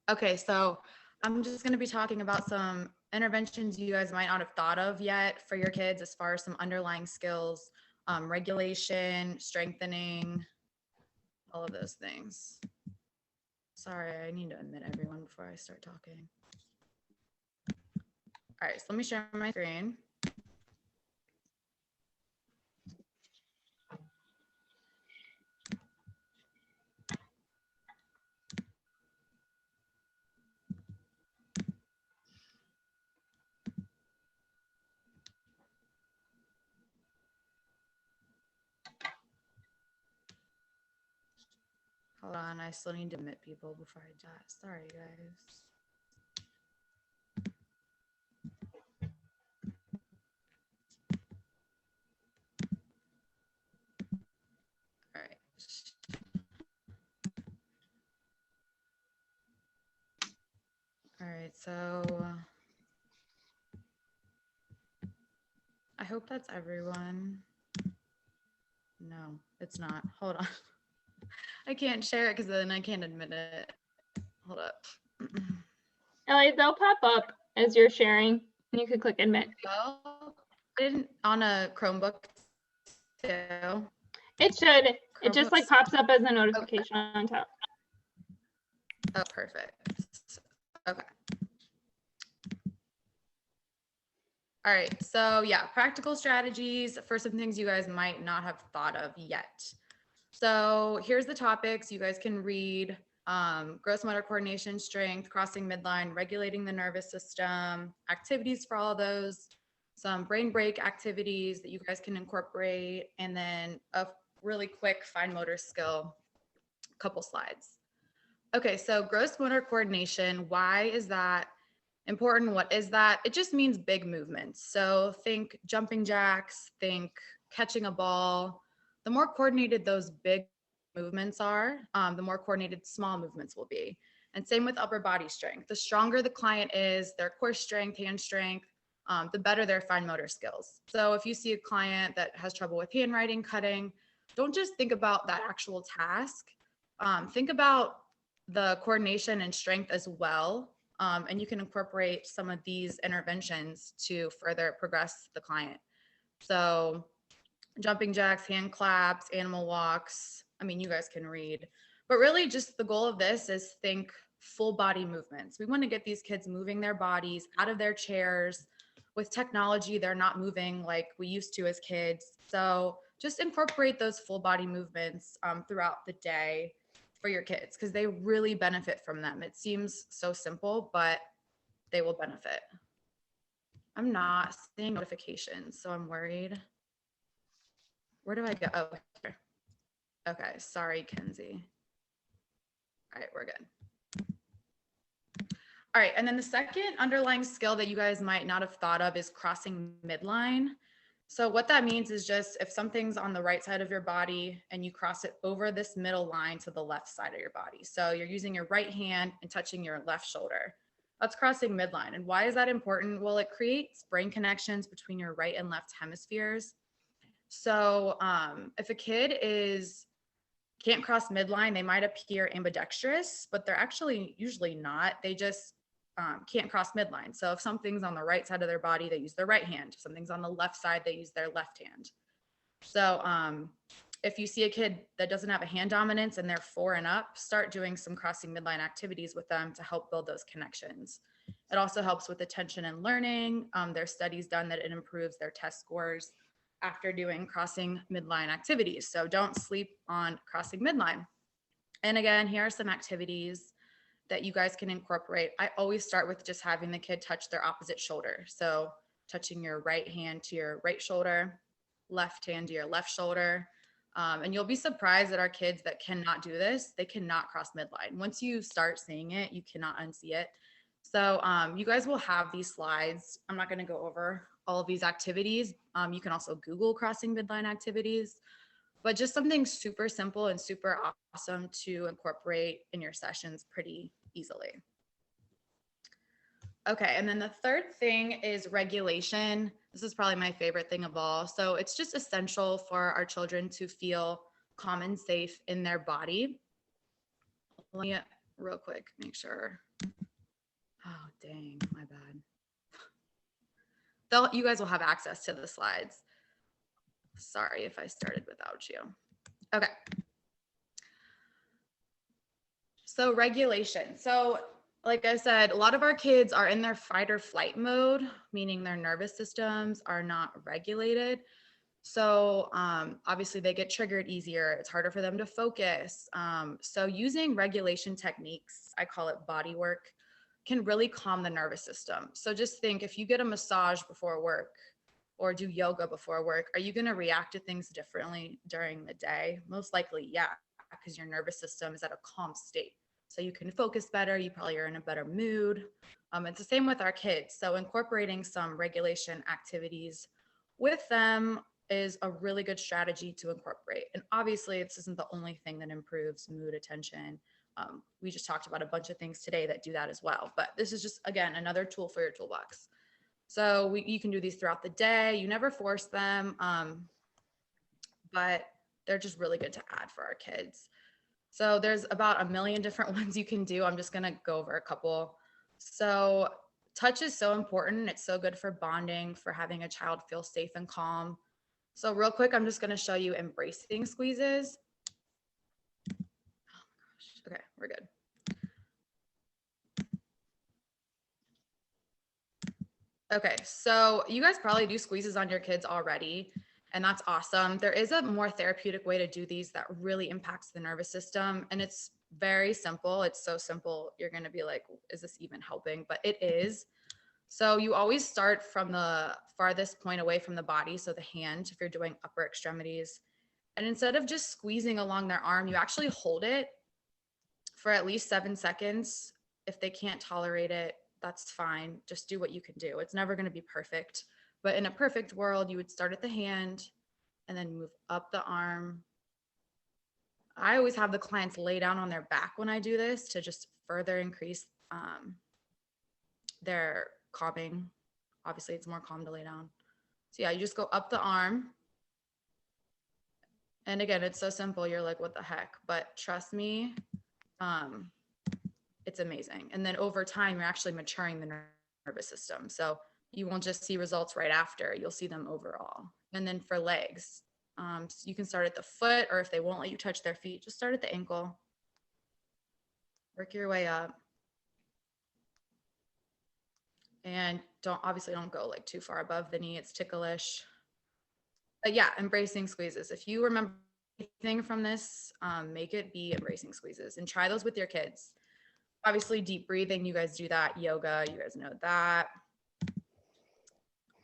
Okay, so I'm just going to be talking about some interventions you guys might not have thought of yet for your kids as far as some underlying skills, regulation, strengthening, all of those things. Sorry, I need to admit everyone before I start talking. All right, so let me share my screen. Hold on, I still need to admit people before I chat. Sorry, guys. All right. All right, so I hope that's everyone. No, it's not. Hold on. I can't share it because then I can't admit it. Hold up. Ellie, they'll pop up as you're sharing, and you can click admit. Oh, didn't on a Chromebook too. It should. It just like pops up as a notification on top. Oh, perfect. Okay. All right, so yeah, practical strategies for some things you guys might not have thought of yet. So here's the topics you guys can read. Gross motor coordination, strength, crossing midline, regulating the nervous system, activities for all of those, some brain break activities that you guys can incorporate, and then a really quick fine motor skill, couple slides. Okay, so gross motor coordination, why is that important? What is that? It just means big movements. So think jumping jacks, think catching a ball. The more coordinated those big movements are, the more coordinated small movements will be. And same with upper body strength. The stronger the client is, their core strength, hand strength, the better their fine motor skills. So if you see a client that has trouble with handwriting, cutting, don't just think about that actual task. Think about the coordination and strength as well. And you can incorporate some of these interventions to further progress the client. So jumping jacks, hand claps, animal walks. I mean, you guys can read, but really just the goal of this is think full body movements. We want to get these kids moving their bodies out of their chairs. With technology, they're not moving like we used to as kids. So just incorporate those full body movements throughout the day for your kids because they really benefit from them. It seems so simple, but they will benefit. I'm not seeing notifications, so I'm worried. Where do I go? Oh, here. Okay, sorry, Kenzie. All right, we're good. All right, and then the second underlying skill that you guys might not have thought of is crossing midline. So what that means is just if something's on the right side of your body and you cross it over this middle line to the left side of your body. So you're using your right hand and touching your left shoulder. That's crossing midline. And why is that important? Well, it creates brain connections between your right and left hemispheres. So if a kid can't cross midline, they might appear ambidextrous, but they're actually usually not. They just can't cross midline. So if something's on the right side of their body, they use their right hand. If something's on the left side, they use their left hand. So if you see a kid that doesn't have a hand dominance and they're 4 and up, start doing some crossing midline activities with them to help build those connections. It also helps with attention and learning. There's studies done that it improves their test scores after doing crossing midline activities. So don't sleep on crossing midline. And again, here are some activities that you guys can incorporate. I always start with just having the kid touch their opposite shoulder. So touching your right hand to your right shoulder, left hand to your left shoulder. And you'll be surprised that our kids that cannot do this, they cannot cross midline. Once you start seeing it, you cannot unsee it. So you guys will have these slides. I'm not going to go over all of these activities. You can also Google crossing midline activities, but just something super simple and super awesome to incorporate in your sessions pretty easily. Okay, and then the third thing is regulation. This is probably my favorite thing of all. So it's just essential for our children to feel calm and safe in their body. Let me real quick, make sure. Oh, dang, my bad. You guys will have access to the slides. Sorry if I started without you. Okay. So regulation. So like I said, a lot of our kids are in their fight or flight mode, meaning their nervous systems are not regulated. So obviously they get triggered easier. It's harder for them to focus. So using regulation techniques, I call it body work, can really calm the nervous system. So just think, if you get a massage before work or do yoga before work, are you going to react to things differently during the day? Most likely, yeah, because your nervous system is at a calm state. So you can focus better. You probably are in a better mood. It's the same with our kids. So incorporating some regulation activities with them is a really good strategy to incorporate. And obviously, this isn't the only thing that improves mood, attention. We just talked about a bunch of things today that do that as well. But this is just, again, another tool for your toolbox. So you can do these throughout the day. You never force them, but they're just really good to add for our kids. So there's about a million different ones you can do. I'm just going to go over a couple. So touch is so important. It's so good for bonding, for having a child feel safe and calm. So real quick, I'm just going to show you embracing squeezes. Oh my gosh. Okay, we're good. Okay, so you guys probably do squeezes on your kids already, and that's awesome. There is a more therapeutic way to do these that really impacts the nervous system, and it's very simple. It's so simple, you're gonna be like, is this even helping? But it is. So you always start from the farthest point away from the body, so the hand, if you're doing upper extremities. And instead of just squeezing along their arm, you actually hold it for at least 7 seconds. If they can't tolerate it, that's fine. Just do what you can do. It's never going to be perfect. But in a perfect world, you would start at the hand and then move up the arm. I always have the clients lay down on their back when I do this to just further increase their calming. Obviously, it's more calm to lay down. So yeah, you just go up the arm. And again, it's so simple. You're like, what the heck? But trust me, it's amazing. And then over time, you're actually maturing the nervous system. So you won't just see results right after, you'll see them overall. And then for legs, so you can start at the foot, or if they won't let you touch their feet, just start at the ankle. Work your way up. And obviously don't go like too far above the knee, it's ticklish. But yeah, embracing squeezes. If you remember anything from this, make it be embracing squeezes and try those with your kids. Obviously, deep breathing, you guys do that. Yoga, you guys know that.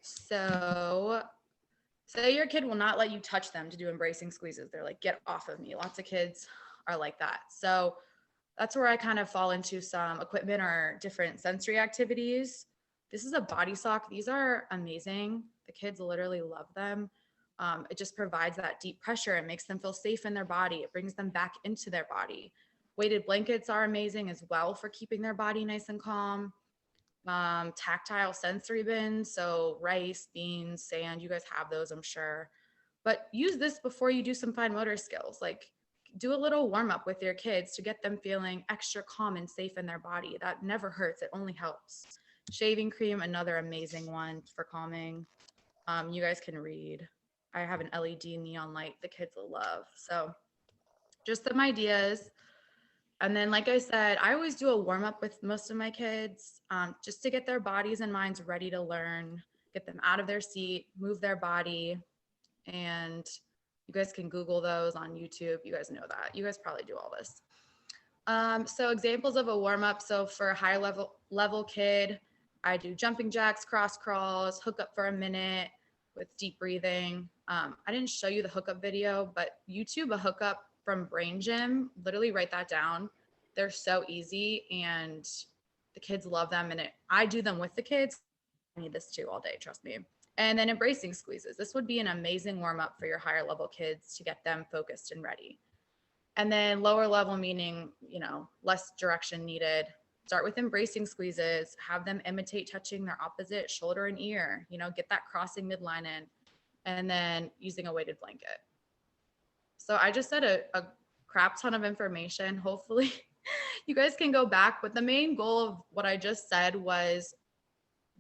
So say your kid will not let you touch them to do embracing squeezes. They're like, get off of me. Lots of kids are like that. So that's where I kind of fall into some equipment or different sensory activities. This is a body sock. These are amazing. The kids literally love them. It just provides that deep pressure. It makes them feel safe in their body. It brings them back into their body. Weighted blankets are amazing as well for keeping their body nice and calm. Tactile sensory bins, so rice, beans, sand, you guys have those, I'm sure. But use this before you do some fine motor skills. Like, do a little warm up with your kids to get them feeling extra calm and safe in their body. That never hurts, it only helps. Shaving cream, another amazing one for calming. You guys can read. I have an LED neon light the kids will love. So just some ideas. And then, like I said, I always do a warm up with most of my kids, just to get their bodies and minds ready to learn, get them out of their seat, move their body. And you guys can Google those on YouTube. You guys know that. You guys probably do all this. So examples of a warm up. So for a high level kid, I do jumping jacks, cross crawls, hook up for a minute with deep breathing. I didn't show you the hookup video, but YouTube a hookup from Brain Gym. Literally write that down. They're so easy and the kids love them. And I do them with the kids. I need this too all day, trust me. And then embracing squeezes. This would be an amazing warm up for your higher level kids to get them focused and ready. And then lower level, meaning, less direction needed. Start with embracing squeezes, have them imitate touching their opposite shoulder and ear, get that crossing midline in, and then using a weighted blanket. So I just said a crap ton of information. Hopefully You guys can go back, but the main goal of what I just said was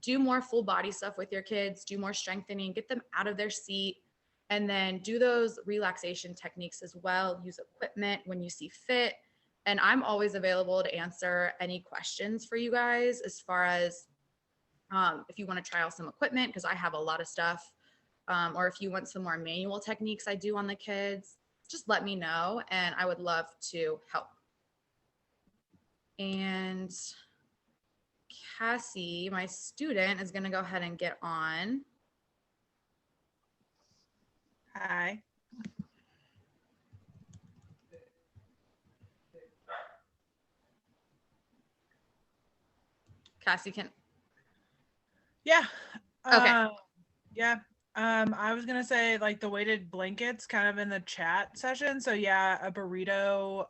do more full body stuff with your kids, do more strengthening, get them out of their seat, and then do those relaxation techniques as well. Use equipment when you see fit. And I'm always available to answer any questions for you guys as far as if you want to try out some equipment, because I have a lot of stuff, or if you want some more manual techniques I do on the kids, just let me know and I would love to help. And Cassie, my student, is going to go ahead and get on. Hi. Cassie can. Yeah. Okay. Yeah. I was gonna say like the weighted blankets kind of in the chat session. So yeah, a burrito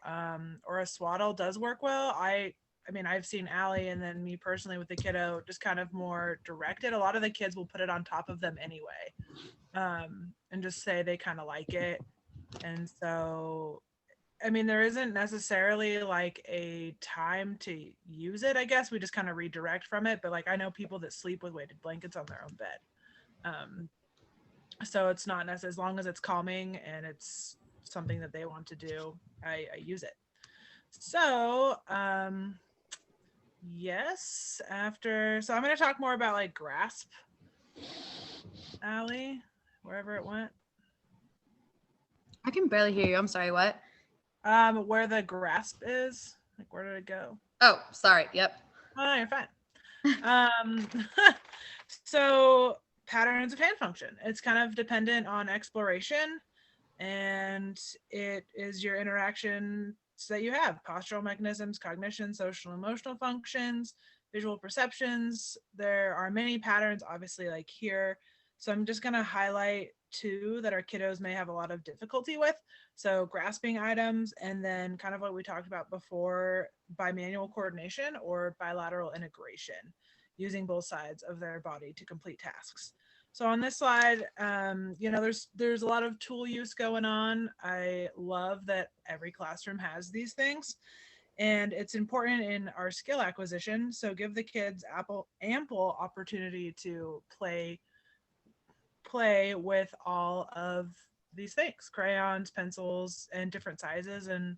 or a swaddle does work well. I mean, I've seen Allie and then me personally with the kiddo just kind of more directed. A lot of the kids will put it on top of them anyway, and just say they kind of like it. And so I mean, there isn't necessarily like a time to use it, I guess. We just kind of redirect from it. But like, I know people that sleep with weighted blankets on their own bed. So it's not necessarily, as long as it's calming and it's something that they want to do, I use it. So, yes, so I'm going to talk more about like grasp, Allie, wherever it went. I can barely hear you. I'm sorry, what? Where the grasp is, like where did it go? Oh, sorry. Yep. Oh, you're fine. So patterns of hand function. It's kind of dependent on exploration, and it is your interactions that you have: postural mechanisms, cognition, social emotional functions, visual perceptions. There are many patterns, obviously, like here. So I'm just going to highlight two that our kiddos may have a lot of difficulty with. So grasping items, and then kind of what we talked about before, bimanual coordination or bilateral integration, using both sides of their body to complete tasks. So on this slide, you know, there's a lot of tool use going on. I love that every classroom has these things, and it's important in our skill acquisition. So give the kids ample opportunity to play with all of these things: crayons, pencils, and different sizes, and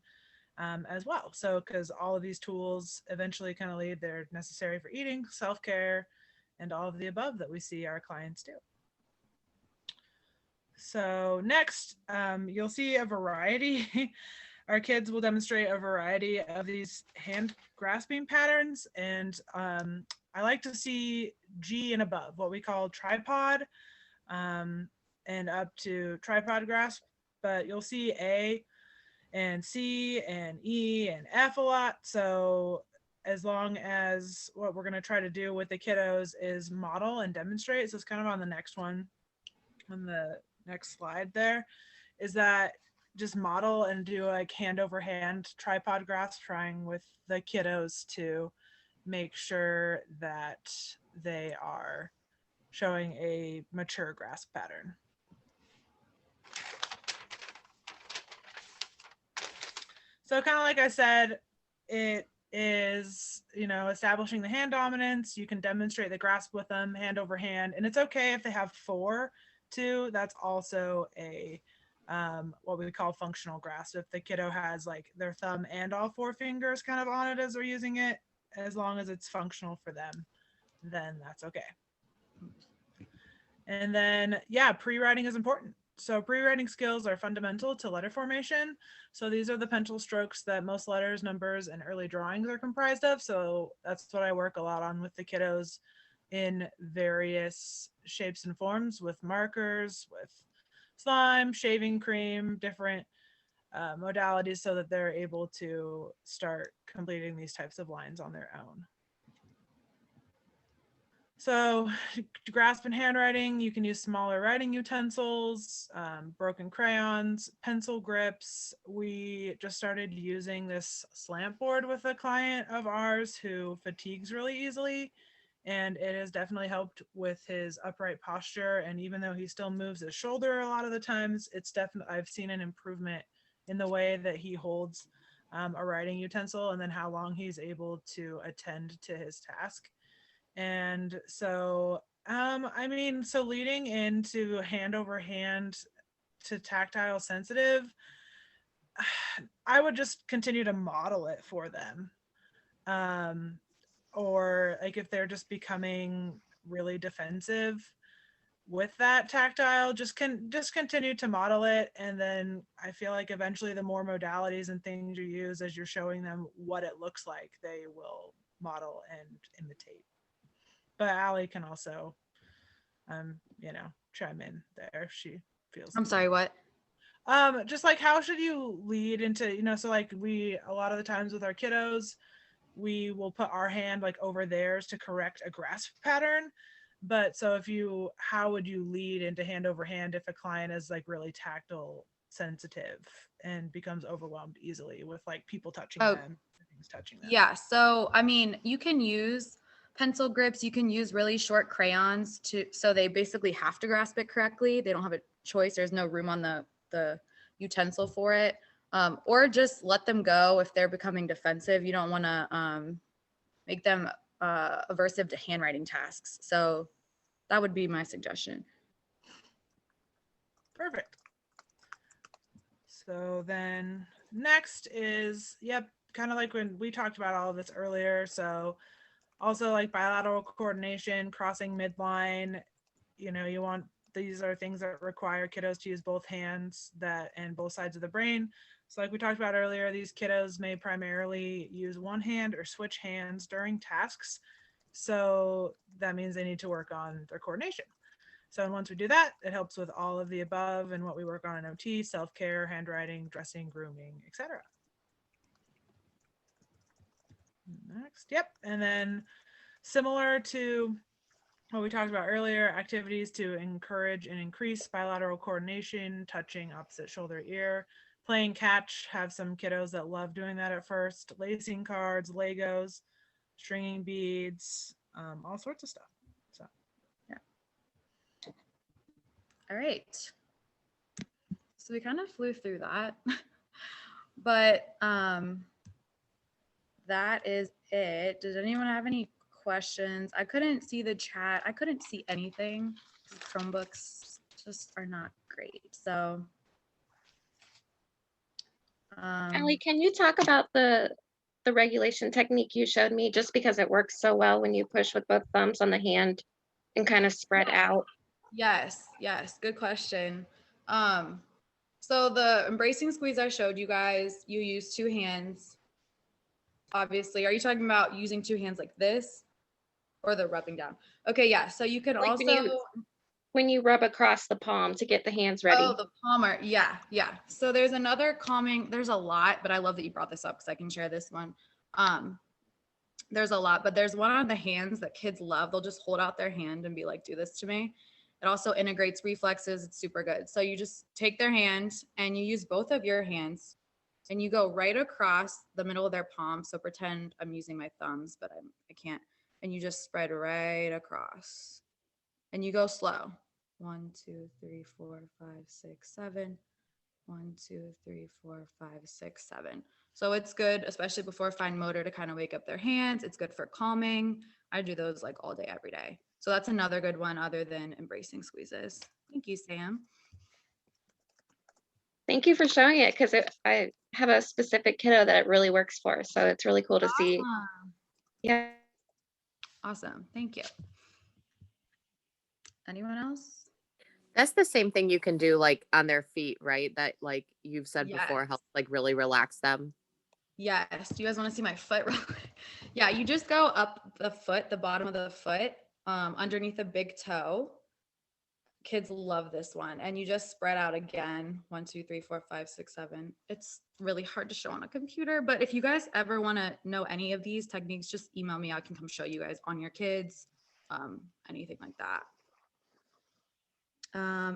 as well. So because all of these tools eventually kind of lead, they're necessary for eating, self-care, and all of the above that we see our clients do. So next, you'll see a variety. Our kids will demonstrate a variety of these hand grasping patterns, and I like to see G and above, what we call tripod, and up to tripod grasp. But you'll see A and C and E and F a lot. So as long as what we're going to try to do with the kiddos is model and demonstrate, so it's kind of on the next one, on the next slide there, is that just model and do like hand over hand tripod grasp, trying with the kiddos to make sure that they are showing a mature grasp pattern. So kind of like I said, it is, you know, establishing the hand dominance. You can demonstrate the grasp with them hand over hand, and it's okay if they have 4 too. That's also a what we call functional grasp. If the kiddo has like their thumb and all 4 fingers kind of on it as they're using it, as long as it's functional for them, then that's okay. And then, yeah, pre-writing is important. So pre-writing skills are fundamental to letter formation. So these are the pencil strokes that most letters, numbers, and early drawings are comprised of. So that's what I work a lot on with the kiddos in various shapes and forms, with markers, with slime, shaving cream, different modalities, so that they're able to start completing these types of lines on their own. So to grasp and handwriting, you can use smaller writing utensils, broken crayons, pencil grips. We just started using this slant board with a client of ours who fatigues really easily, and it has definitely helped with his upright posture. And even though he still moves his shoulder a lot of the times, it's definitely, I've seen an improvement in the way that he holds a writing utensil, and then how long he's able to attend to his task. And so, I mean, so leading into hand over hand to tactile sensitive, I would just continue to model it for them. Or like if they're just becoming really defensive with that tactile, just continue to model it. And then I feel like eventually the more modalities and things you use as you're showing them what it looks like, they will model and imitate. But Allie can also, you know, chime in there if she feels. I'm sorry, what? Just like how should you lead into, you know, so like we, a lot of the times with our kiddos, we will put our hand like over theirs to correct a grasp pattern. But so if you, how would you lead into hand over hand if a client is like really tactile sensitive and becomes overwhelmed easily with like people touching them, things touching them? Yeah. So, I mean, you can use pencil grips. You can use really short crayons so they basically have to grasp it correctly. They don't have a choice. There's no room on the utensil for it. Or just let them go if they're becoming defensive. You don't want to make them aversive to handwriting tasks. So that would be my suggestion. Perfect. So then next is, yep, kind of like when we talked about all of this earlier. So also like bilateral coordination, crossing midline, you know, you want, these are things that require kiddos to use both hands and both sides of the brain. So like we talked about earlier, these kiddos may primarily use one hand or switch hands during tasks. So that means they need to work on their coordination. So once we do that, it helps with all of the above and what we work on in OT, self-care, handwriting, dressing, grooming, etc. Next, yep. And then similar to what we talked about earlier, activities to encourage and increase bilateral coordination, touching opposite shoulder ear, playing catch, have some kiddos that love doing that at first, lacing cards, Legos, stringing beads, all sorts of stuff. So, yeah. All right. So we kind of flew through that, but that is it. Does anyone have any questions? I couldn't see the chat. I couldn't see anything. Chromebooks just are not great. So, Allie, can you talk about the regulation technique you showed me, just because it works so well when you push with both thumbs on the hand and kind of spread out? yes, good question. So the embracing squeeze I showed you guys, you use two hands. Obviously, are you talking about using two hands like this or the rubbing down? Okay, yeah. So you could Like also when you rub across the palm to get the hands ready. Oh, the palmar. Yeah. So there's another calming, there's a lot, but I love that you brought this up because I can share this one. There's a lot, but there's one on the hands that kids love. They'll just hold out their hand and be like, do this to me. It also integrates reflexes. It's super good. So you just take their hand and you use both of your hands and you go right across the middle of their palm. So pretend I'm using my thumbs, but I can't. And you just spread right across and you go slow. 1, 2, 3, 4, 5, 6, 7. 1, 2, 3, 4, 5, 6, 7. So it's good, especially before fine motor, to kind of wake up their hands. It's good for calming. I do those like all day, every day. So that's another good one other than embracing squeezes. Thank you, Sam. Thank you for showing it, because I have a specific kiddo that it really works for. So it's really cool to see. Yeah. Awesome. Thank you. Anyone else? That's the same thing you can do like on their feet, right? That like you've said before Yes. helps like really relax them. Yes. Do you guys want to see my foot? Yeah, you just go up the foot, the bottom of the foot, underneath the big toe. Kids love this one. And you just spread out again. 1, 2, 3, 4, 5, 6, 7. It's really hard to show on a computer, but if you guys ever want to know any of these techniques, just email me. I can come show you guys on your kids, anything like that.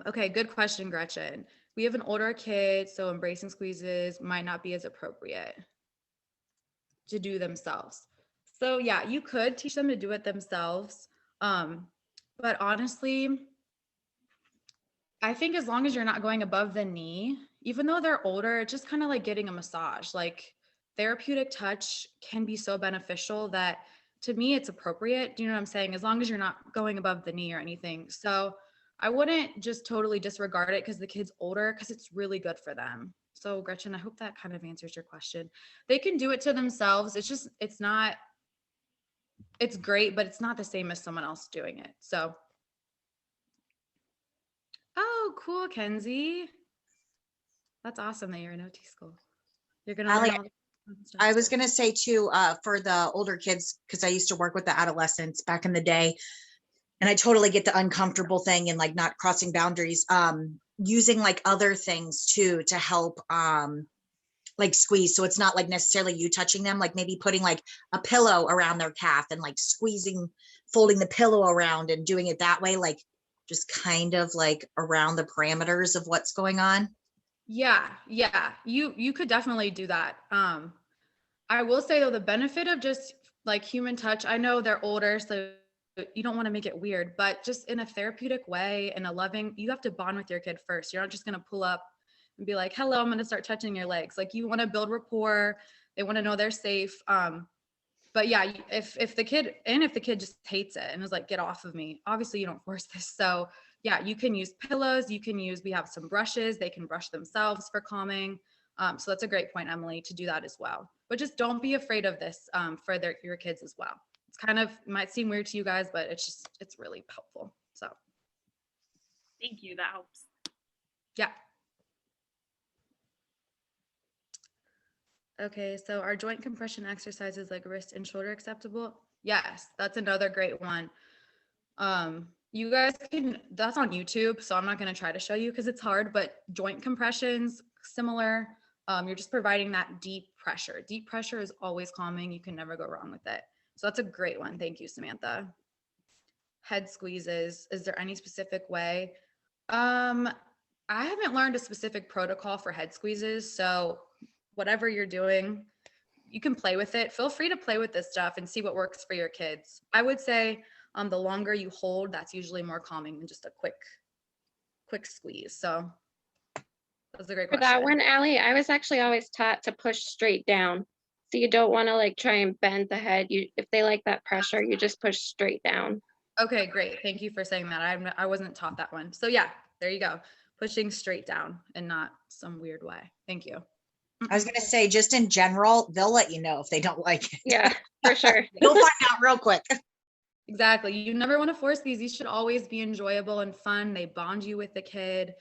Okay, good question, Gretchen. We have an older kid, so embracing squeezes might not be as appropriate to do themselves. So yeah, you could teach them to do it themselves. But honestly, I think as long as you're not going above the knee, even though they're older, it's just kind of like getting a massage. Like therapeutic touch can be so beneficial that to me it's appropriate. Do you know what I'm saying? As long as you're not going above the knee or anything. So I wouldn't just totally disregard it because the kid's older, because it's really good for them. So Gretchen, I hope that kind of answers your question. They can do it to themselves. It's not, it's great, but it's not the same as someone else doing it. So, oh, cool, Kenzie. That's awesome that you're in OT school. You're gonna learn Allie, all the fun stuff, I was so. going to say too, for the older kids, because I used to work with the adolescents back in the day, and I totally get the uncomfortable thing and like not crossing boundaries, using like other things too to help like squeeze. So it's not like necessarily you touching them, like maybe putting like a pillow around their calf and like squeezing, folding the pillow around and doing it that way, like just kind of like around the parameters of what's going on. Yeah, you could definitely do that. I will say though, the benefit of just like human touch, I know they're older, so you don't want to make it weird, but just in a therapeutic way, in a loving, you have to bond with your kid first. You're not just gonna pull up and be like, hello, I'm gonna start touching your legs. Like you want to build rapport, they want to know they're safe. But yeah, if the kid just hates it and is like, get off of me, obviously you don't force this. So yeah, you can use pillows, we have some brushes, they can brush themselves for calming. So that's a great point, Emily, to do that as well. But just don't be afraid of this for your kids as well. It's kind of, might seem weird to you guys, but it's really helpful. So. Thank you, that helps. Yeah. Okay, so are joint compression exercises like wrist and shoulder acceptable? Yes, that's another great one. You guys that's on YouTube, so I'm not going to try to show you because it's hard, but joint compressions, similar. You're just providing that deep pressure. Deep pressure is always calming. You can never go wrong with it. So that's a great one. Thank you, Samantha. Head squeezes. Is there any specific way? I haven't learned a specific protocol for head squeezes. So whatever you're doing, you can play with it. Feel free to play with this stuff and see what works for your kids. I would say the longer you hold, that's usually more calming than just a quick squeeze. So that's a great For question. that one, Allie, I was actually always taught to push straight down. So you don't want to like try and bend the head. If they like that pressure, you just push straight down. Okay, great. Thank you for saying that. I wasn't taught that one. So yeah, there you go. Pushing straight down and not some weird way. Thank you. I was going to say, just in general, they'll let you know if they don't like it. Yeah, for sure. You'll find out real quick. Exactly. You never want to force these. These should always be enjoyable and fun. They bond you with the kid.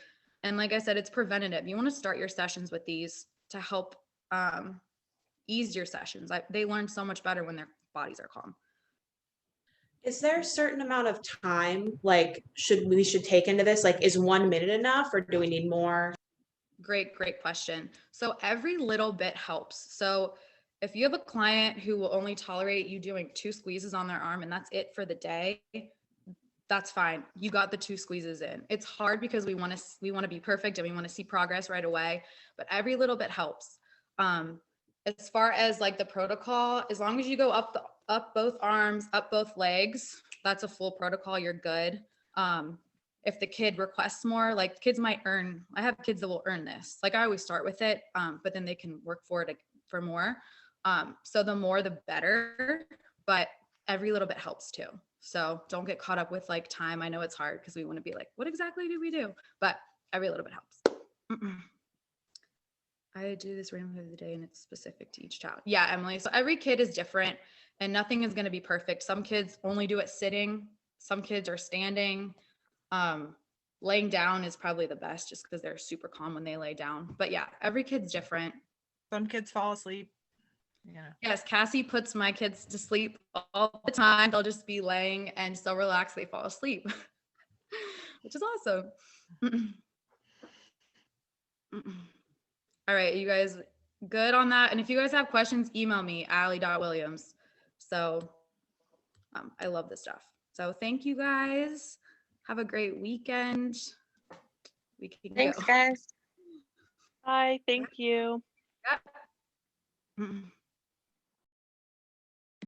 And like I said, it's preventative. You want to start your sessions with these to help ease your sessions. They learn so much better when their bodies are calm. Is there a certain amount of time like we should take into this? Like, is 1 minute enough or do we need more? Great question. So every little bit helps. So if you have a client who will only tolerate you doing 2 squeezes on their arm and that's it for the day, that's fine. You got the 2 squeezes in. It's hard because we want to be perfect and we want to see progress right away, but every little bit helps. As far as like the protocol, as long as you go up both arms, up both legs, that's a full protocol. You're good. If the kid requests more, like kids might I have kids that will earn this. Like I always start with it, but then they can work for it for more. So the more, the better, but every little bit helps too. So don't get caught up with like time. I know it's hard because we want to be like, what exactly do we do? But every little bit helps. I do this randomly of the day and it's specific to each child. Yeah, Emily. So every kid is different and nothing is going to be perfect. Some kids only do it sitting. Some kids are standing. Laying down is probably the best just because they're super calm when they lay down. But yeah, every kid's different. Some kids fall asleep. Yeah. Yes, Cassie puts my kids to sleep all the time. They'll just be laying and so relaxed they fall asleep, which is awesome. All right, you guys good on that? And if you guys have questions, email me, Allie.Williams. So I love this stuff. So thank you guys. Have a great weekend. We can Thanks, go. guys. Bye, thank you. Yep.